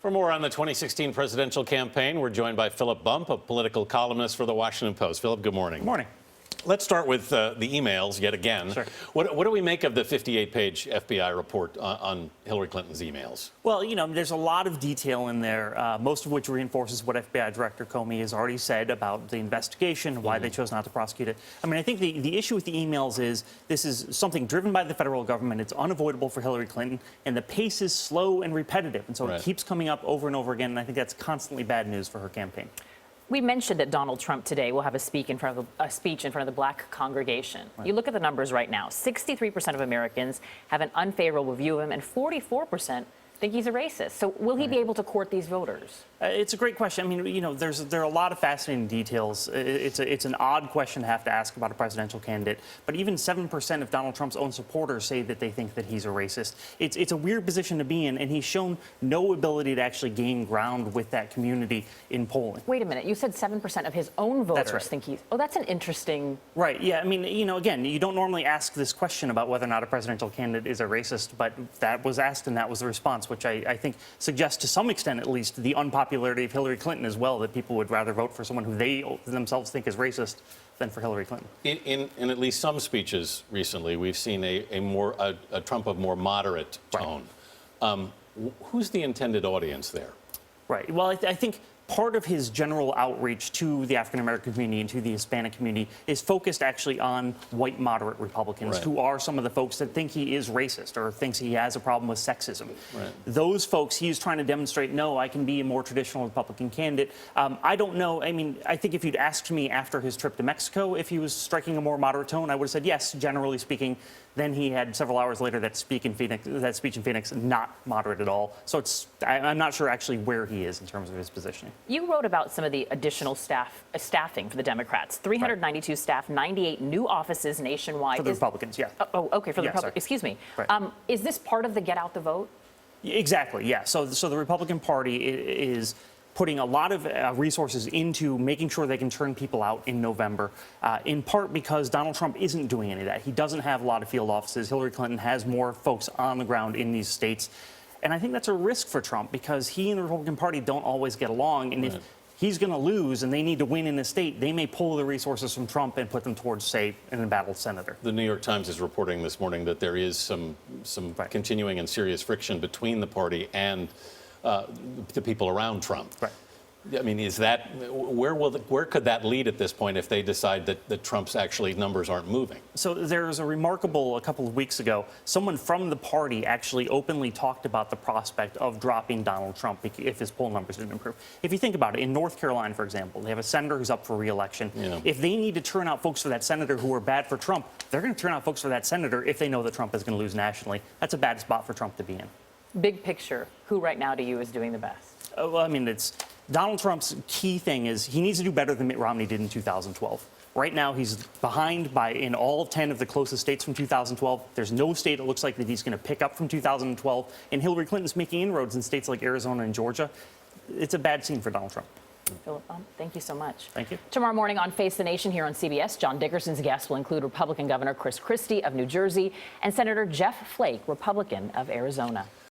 For more on the 2016 presidential campaign, we're joined by Philip Bump, a political columnist for The Washington Post. Philip, good morning. Good morning. Let's start with the emails yet again. Sure. What do we make of the 58-page FBI report on Hillary Clinton's emails? Well, you know, there's a lot of detail in there, most of which reinforces what FBI Director Comey has already said about the investigation, why they chose not to prosecute it. I mean, I think the issue with the emails is this is something driven by the federal government. It's unavoidable for Hillary Clinton, and the pace is slow and repetitive. And so it keeps coming up over and over again, and I think that's constantly bad news for her campaign. We mentioned that Donald Trump today will have a speech in front of the black congregation. You look at the numbers right now. 63% of Americans have an unfavorable view of him, and 44% think he's a racist. So will he be able to court these voters? It's a great question. I mean, you know, there are a lot of fascinating details. It's an odd question to have to ask about a presidential candidate. But even 7% of Donald Trump's own supporters say that they think that he's a racist. It's a weird position to be in, and he's shown no ability to actually gain ground with that community in polling. Wait a minute. You said 7% of his own voters think he's... Oh, that's an interesting... Right. Yeah. I mean, you know, again, you don't normally ask this question about whether or not a presidential candidate is a racist, but that was asked and that was the response, which I think suggests to some extent, at least, the unpopularity of Hillary Clinton as well, that people would rather vote for someone who they themselves think is racist than for Hillary Clinton. In at least some speeches recently, we've seen a Trump of more moderate tone. Who's the intended audience there? Right. Well, I think part of his general outreach to the African-American community and to the Hispanic community is focused actually on white moderate Republicans who are some of the folks that think he is racist or thinks he has a problem with sexism. Those folks, he's trying to demonstrate, no, I can be a more traditional Republican candidate. I don't know. I mean, I think if you'd asked me after his trip to Mexico if he was striking a more moderate tone, I would have said yes, generally speaking. Then he had several hours later that speech in Phoenix, not moderate at all. So I'm not sure actually where he is in terms of his positioning. You wrote about some of the additional staffing for the Democrats. 392 staff, 98 new offices nationwide. For the Republicans, yeah. Oh, okay, for the Republicans. Excuse me. Is this part of the get out the vote? Exactly, yeah. So the Republican Party is putting a lot of resources into making sure they can turn people out in November, in part because Donald Trump isn't doing any of that. He doesn't have a lot of field offices. Hillary Clinton has more folks on the ground in these states. And I think that's a risk for Trump because he and the Republican Party don't always get along. And if he's going to lose and they need to win in a state, they may pull the resources from Trump and put them towards, say, an embattled senator. The New York Times is reporting this morning that there is some continuing and serious friction between the party and the people around Trump. I mean, is that where could that lead at this point if they decide that Trump's actually numbers aren't moving? So there's a remarkable, a couple of weeks ago, someone from the party actually openly talked about the prospect of dropping Donald Trump if his poll numbers didn't improve. If you think about it, in North Carolina, for example, they have a senator who's up for re-election. If they need to turn out folks for that senator who are bad for Trump, they're going to turn out folks for that senator if they know that Trump is going to lose nationally. That's a bad spot for Trump to be in. Big picture, who right now to you is doing the best? Well, I mean, Donald Trump's key thing is he needs to do better than Mitt Romney did in 2012. Right now, he's behind in all 10 of the closest states from 2012. There's no state it looks like that he's going to pick up from 2012. And Hillary Clinton's making inroads in states like Arizona and Georgia. It's a bad scene for Donald Trump. Philip, thank you so much. Thank you. Tomorrow morning on Face the Nation here on CBS, John Dickerson's guests will include Republican Governor Chris Christie of New Jersey and Senator Jeff Flake, Republican of Arizona.